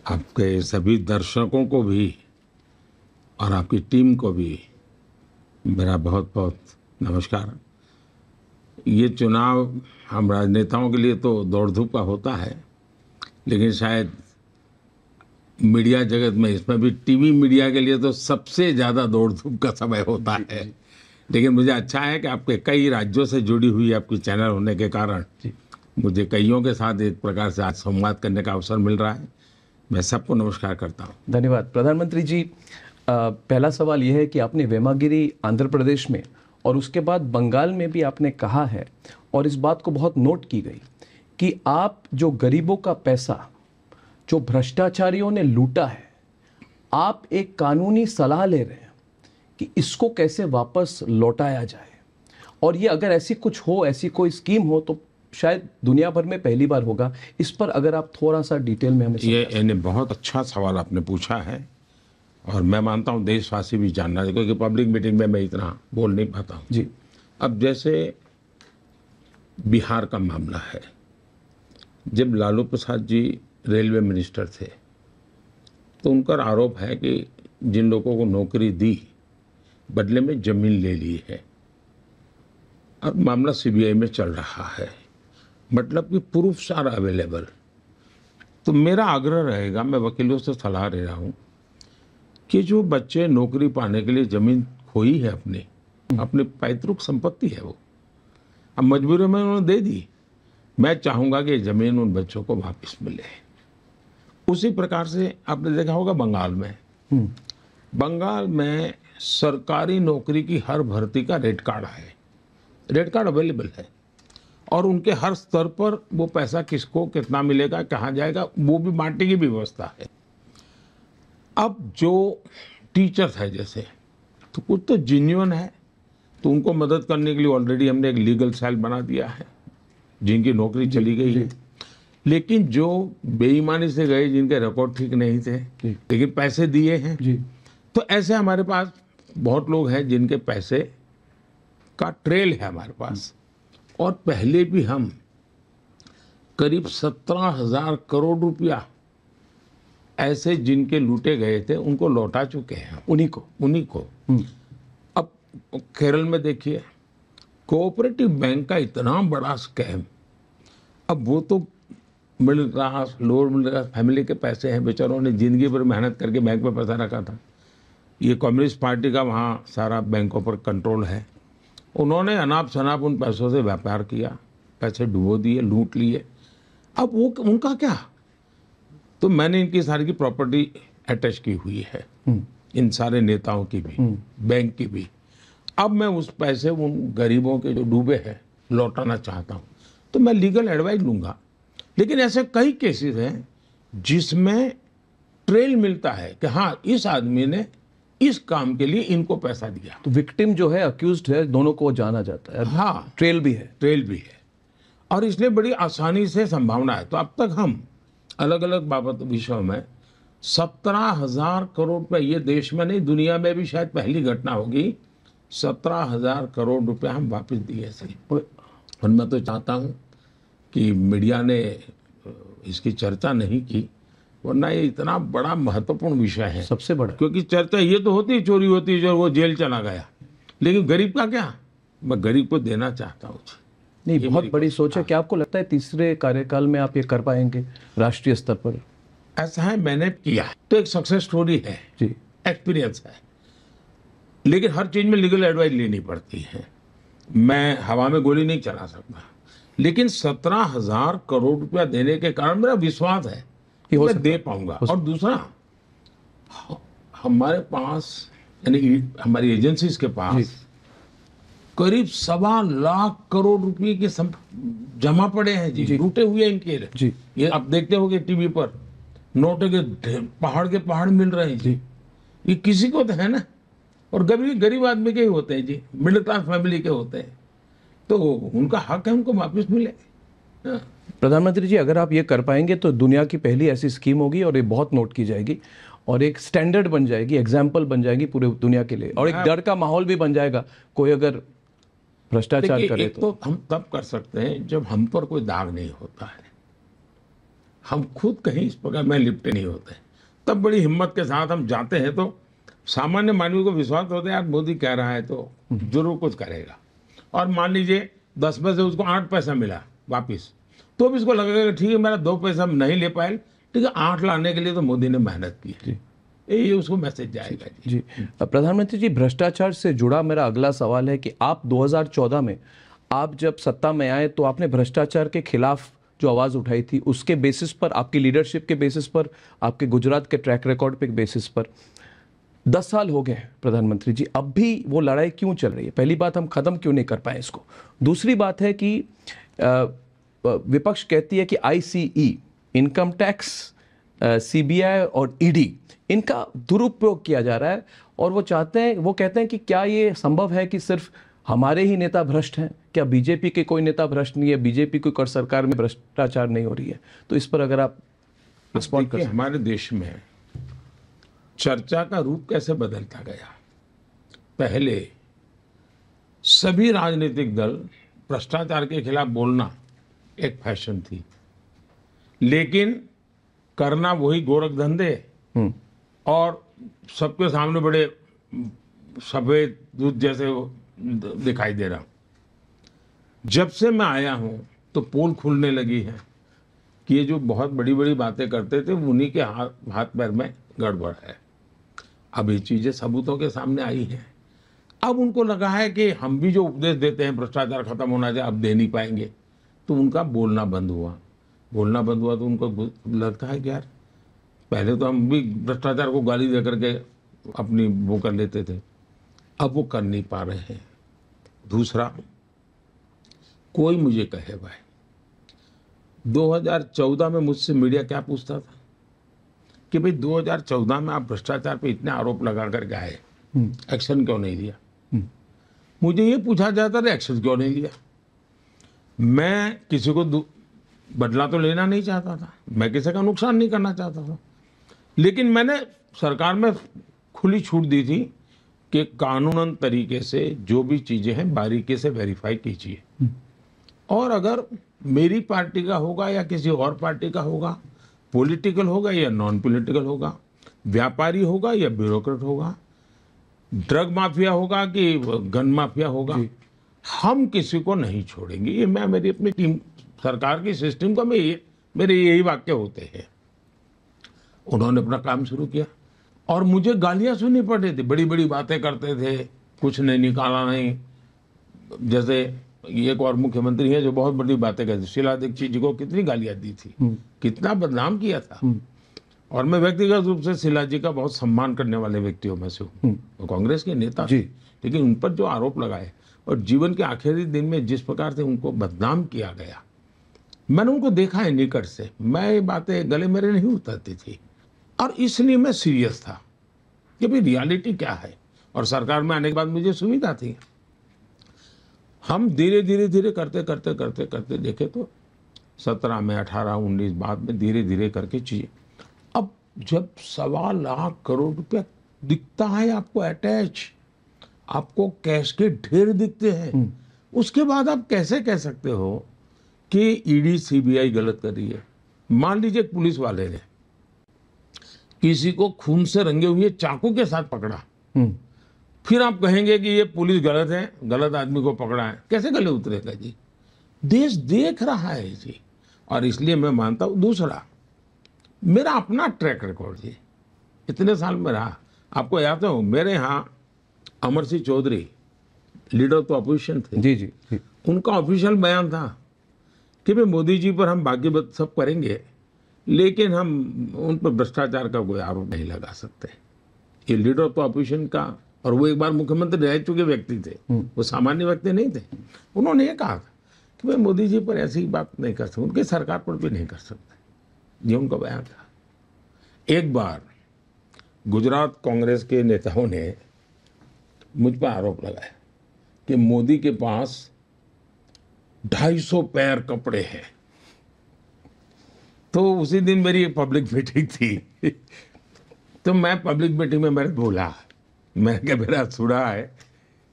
आपके सभी दर्शकों को भी और आपकी टीम को भी मेरा बहुत बहुत नमस्कार। ये चुनाव हम राजनेताओं के लिए तो दौड़ धूप का होता है, लेकिन शायद मीडिया जगत में, इसमें भी टीवी मीडिया के लिए तो सबसे ज़्यादा दौड़ धूप का समय होता है। लेकिन मुझे अच्छा है कि आपके कई राज्यों से जुड़ी हुई आपकी चैनल होने के कारण मुझे कईयों के साथ एक प्रकार से आज संवाद करने का अवसर मिल रहा है। मैं सबको नमस्कार करता हूँ। धन्यवाद। प्रधानमंत्री जी, पहला सवाल यह है कि आपने वेमागिरी आंध्र प्रदेश में और उसके बाद बंगाल में भी आपने कहा है, और इस बात को बहुत नोट की गई कि आप जो गरीबों का पैसा जो भ्रष्टाचारियों ने लूटा है, आप एक कानूनी सलाह ले रहे हैं कि इसको कैसे वापस लौटाया जाए। और ये अगर ऐसी कुछ हो, ऐसी कोई स्कीम हो, तो शायद दुनिया भर में पहली बार होगा। इस पर अगर आप थोड़ा सा डिटेल में हमें ये बहुत अच्छा सवाल आपने पूछा है, और मैं मानता हूँ देशवासी भी जानना है, क्योंकि पब्लिक मीटिंग में मैं इतना बोल नहीं पाता हूँ जी। अब जैसे बिहार का मामला है, जब लालू प्रसाद जी रेलवे मिनिस्टर थे तो उनका आरोप है कि जिन लोगों को नौकरी दी बदले में जमीन ले ली है। अब मामला सीबीआई में चल रहा है, मतलब कि प्रूफ सारा अवेलेबल। तो मेरा आग्रह रहेगा, मैं वकीलों से सलाह ले रहा हूँ कि जो बच्चे नौकरी पाने के लिए जमीन खोई है, अपनी पैतृक संपत्ति है, वो अब मजबूरी में उन्होंने दे दी, मैं चाहूँगा कि ज़मीन उन बच्चों को वापस मिले। उसी प्रकार से आपने देखा होगा बंगाल में सरकारी नौकरी की हर भर्ती का रेट कार्ड है, रेट कार्ड अवेलेबल है, और उनके हर स्तर पर वो पैसा किसको कितना मिलेगा, कहाँ जाएगा, वो भी बांटने की व्यवस्था है। अब जो टीचर्स है जैसे, तो कुछ तो जेन्युइन है, तो उनको मदद करने के लिए ऑलरेडी हमने एक लीगल सेल बना दिया है, जिनकी नौकरी चली गई है। लेकिन जो बेईमानी से गए, जिनके रिकॉर्ड ठीक नहीं थे लेकिन पैसे दिए हैं, तो ऐसे हमारे पास बहुत लोग हैं जिनके पैसे का ट्रेल है हमारे पास। और पहले भी हम करीब 17,000 करोड़ रुपया ऐसे जिनके लूटे गए थे उनको लौटा चुके हैं, उन्हीं को। अब केरल में देखिए, कोऑपरेटिव बैंक का इतना बड़ा स्कैम, अब वो तो middle class, lower middle class family के पैसे हैं, बेचारों ने जिंदगी भर मेहनत करके बैंक में पैसा रखा था। ये कम्युनिस्ट पार्टी का वहाँ सारा बैंकों पर कंट्रोल है, उन्होंने अनाप शनाप उन पैसों से व्यापार किया, पैसे डुबो दिए, लूट लिए। अब वो उनका क्या, तो मैंने इनकी सारी की प्रॉपर्टी अटैच की हुई है, इन सारे नेताओं की भी, बैंक की भी। अब मैं उस पैसे उन गरीबों के जो डूबे हैं लौटाना चाहता हूँ, तो मैं लीगल एडवाइस लूँगा। लेकिन ऐसे कई केसेस हैं जिसमें ट्रेल मिलता है कि हाँ, इस आदमी ने इस काम के लिए इनको पैसा दिया। तो विक्टिम जो है, अक्यूज्ड है, दोनों को जाना जाता है। हाँ, ट्रेल भी है, और इसलिए बड़ी आसानी से संभावना है। तो अब तक हम अलग अलग बाबत विषयों में 17,000 करोड़ रुपये, ये देश में नहीं दुनिया में भी शायद पहली घटना होगी, 17,000 करोड़ रुपये हम वापस दिए थे। और मैं तो चाहता हूँ कि मीडिया ने इसकी चर्चा नहीं की, वरना ये इतना बड़ा महत्वपूर्ण विषय है, सबसे बड़ा। क्योंकि चर्चा ये तो होती, चोरी होती है जो वो जेल चला गया, लेकिन गरीब का क्या, मैं गरीब को देना चाहता हूँ। नहीं, बहुत बड़ी सोच है। क्या आपको लगता है तीसरे कार्यकाल में आप ये कर पाएंगे राष्ट्रीय स्तर पर? ऐसा है, मैंने किया तो एक सक्सेस स्टोरी है जी, एक्सपीरियंस है, लेकिन हर चीज में लीगल एडवाइस लेनी पड़ती है। मैं हवा में गोली नहीं चला सकता, लेकिन 17,000 करोड़ रुपया देने के कारण मेरा विश्वास है कि मैं दे पाऊंगा। और दूसरा, हमारे पास यानी हमारी एजेंसीज के पास करीब 1.25 करोड़ रुपए के जमा पड़े हैं जी, लूटे हुए इनके जी। ये आप देखते होंगे टीवी पर, नोटों के पहाड़ मिल रहे हैं जी। ये किसी को तो है ना, और गरीब आदमी के ही होते हैं जी, मिडिल क्लास फैमिली के होते हैं, तो उनका हक है, उनको वापस मिले। प्रधानमंत्री जी, अगर आप ये कर पाएंगे तो दुनिया की पहली ऐसी स्कीम होगी, और ये बहुत नोट की जाएगी, और एक स्टैंडर्ड बन जाएगी, एग्जाम्पल बन जाएगी पूरे दुनिया के लिए, और एक डर का माहौल भी बन जाएगा कोई अगर भ्रष्टाचार करे तो हम तब कर सकते हैं जब हम पर कोई दाग नहीं होता है, हम खुद कहीं इस प्रकार में लिपटे नहीं होते। तब बड़ी हिम्मत के साथ हम जाते हैं तो सामान्य मानवी को विश्वास होता है यार मोदी कह रहा है तो जरूर कुछ करेगा। और मान लीजिए 10 में से उसको 8 पैसा मिला वापिस, तो भी इसको लगेगा ठीक है मेरा 2 पैसा नहीं ले पाए, ठीक है 8 लाने के लिए तो मोदी ने मेहनत की है। ये उसको मैसेज जाएगा जी। प्रधानमंत्री जी, भ्रष्टाचार से जुड़ा मेरा अगला सवाल है कि आप 2014 में आप जब सत्ता में आए तो आपने भ्रष्टाचार के खिलाफ जो आवाज़ उठाई थी, उसके बेसिस पर, आपकी लीडरशिप के बेसिस पर, आपके गुजरात के ट्रैक रिकॉर्ड पे बेसिस पर 10 साल हो गए प्रधानमंत्री जी, अब भी वो लड़ाई क्यों चल रही है? पहली बात, हम ख़त्म क्यों नहीं कर पाए इसको? दूसरी बात है कि विपक्ष कहती है कि आईसीई, इनकम टैक्स, सीबीआई और ईडी, इनका दुरुपयोग किया जा रहा है और वो कहते हैं कि क्या ये संभव है कि सिर्फ हमारे ही नेता भ्रष्ट हैं? क्या बीजेपी के कोई नेता भ्रष्ट नहीं है? बीजेपी की सरकार में भ्रष्टाचार नहीं हो रही है? तो इस पर अगर आप रिस्पॉन्ड कर। हमारे देश में चर्चा का रूप कैसे बदलता गया। पहले सभी राजनीतिक दल भ्रष्टाचार के खिलाफ बोलना एक फैशन थी, लेकिन करना वही गोरख धंधे और सबके सामने बड़े सफेद दूध जैसे दिखाई दे रहा। जब से मैं आया हूं तो पोल खुलने लगी है कि ये जो बहुत बड़ी बड़ी बातें करते थे उन्हीं के हाथ पैर में गड़बड़ है। अब ये चीजें सबूतों के सामने आई हैं। अब उनको लगा है कि हम भी जो उपदेश देते हैं भ्रष्टाचार खत्म होना चाहिए, अब दे नहीं पाएंगे, तो उनका बोलना बंद हुआ तो उनको लगता है कि यार पहले तो हम भी भ्रष्टाचार को गाली दे करके अपनी वो कर लेते थे, अब वो कर नहीं पा रहे हैं। दूसरा, कोई मुझे कहे भाई 2014 में मुझसे मीडिया क्या पूछता था कि भाई 2014 में आप भ्रष्टाचार पे इतने आरोप लगा करके आए, एक्शन क्यों नहीं लिया? मुझे ये पूछा जाता था एक्शन क्यों नहीं लिया। मैं किसी को बदला तो लेना नहीं चाहता था, मैं किसी का नुकसान नहीं करना चाहता था, लेकिन मैंने सरकार में खुली छूट दी थी कि कानूनन तरीके से जो भी चीजें हैं बारीकी से वेरीफाई कीजिए, और अगर मेरी पार्टी का होगा या किसी और पार्टी का होगा, पॉलिटिकल होगा या नॉन पॉलिटिकल होगा, व्यापारी होगा या ब्यूरोक्रेट होगा, ड्रग माफिया होगा कि गन माफिया होगा, हम किसी को नहीं छोड़ेंगे। ये मैं मेरी अपनी टीम, सरकार की सिस्टम का मेरे यही वाक्य होते हैं। उन्होंने अपना काम शुरू किया और मुझे गालियां सुननी पड़ रही थी, बड़ी बड़ी बातें करते थे, कुछ नहीं निकाला नहीं। जैसे एक और मुख्यमंत्री है जो बहुत बड़ी बातें करते, शीला दीक्षित जी को कितनी गालियां दी थी, कितना बदनाम किया था। और मैं व्यक्तिगत रूप से शीला जी का बहुत सम्मान करने वाले व्यक्तियों में से हूँ, वो कांग्रेस के नेता थे, लेकिन उन पर जो आरोप लगाए और जीवन के आखिरी दिन में जिस प्रकार से उनको बदनाम किया गया, मैंने उनको देखा है निकट से। मैं ये बातें गले मेरे नहीं उतरती थी और इसलिए मैं सीरियस था कि भाई रियलिटी क्या है। और सरकार में आने के बाद मुझे सुविधा थी। हम धीरे धीरे करते देखे तो 17 में 18, 19 बाद में धीरे धीरे करके चीजें, अब जब 1.25 लाख करोड़ रुपया दिखता है आपको अटैच, आपको कैश के ढेर दिखते हैं, उसके बाद आप कैसे कह सकते हो कि ईडी सीबीआई गलत कर रही है? मान लीजिए पुलिस वाले ने किसी को खून से रंगे हुए चाकू के साथ पकड़ा, फिर आप कहेंगे कि ये पुलिस गलत है, गलत आदमी को पकड़ा है, कैसे गले उतरेगा जी? देश देख रहा है जी। और इसलिए मैं मानता हूं, दूसरा मेरा अपना ट्रैक रिकॉर्ड जी, इतने साल में रहा। आपको याद हो मेरे यहाँ अमर सिंह चौधरी लीडर तो अपोजिशन थे, जी, उनका ऑफिशियल बयान था कि भाई मोदी जी पर हम बाकी सब करेंगे, लेकिन हम उन पर भ्रष्टाचार का कोई आरोप नहीं लगा सकते। ये लीडर तो अपोजिशन का, और वो एक बार मुख्यमंत्री रह चुके व्यक्ति थे, वो सामान्य व्यक्ति नहीं थे। उन्होंने ये कहा था कि भाई मोदी जी पर ऐसी बात नहीं कर सकते, उनकी सरकार पर भी नहीं कर सकते, ये उनका बयान था। एक बार गुजरात कांग्रेस के नेताओं ने मुझ पर आरोप लगाया कि मोदी के पास 250 पैर कपड़े हैं। तो उसी दिन मेरी एक पब्लिक मीटिंग थी तो मैं पब्लिक मीटिंग में मैंने बोला, मैंने कहा मेरा सुना है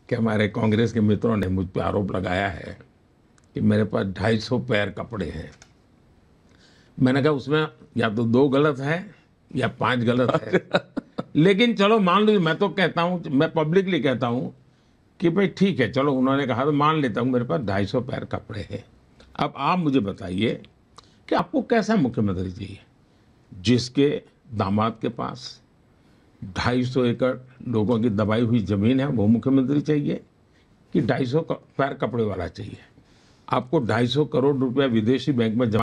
कि हमारे कांग्रेस के मित्रों ने मुझ पर आरोप लगाया है कि मेरे पास 250 पैर कपड़े हैं। मैंने कहा उसमें या तो 2 गलत है या 5 गलत है। लेकिन चलो मान लीजिए, मैं तो कहता हूँ, मैं पब्लिकली कहता हूँ कि भाई ठीक है, चलो उन्होंने कहा तो मान लेता हूँ, मेरे पास 250 पैर कपड़े हैं। अब आप मुझे बताइए कि आपको कैसा मुख्यमंत्री चाहिए? जिसके दामाद के पास 250 एकड़ लोगों की दबाई हुई जमीन है, वो मुख्यमंत्री चाहिए, कि 250 पैर कपड़े वाला चाहिए? आपको 250 करोड़ रुपया विदेशी बैंक में जमा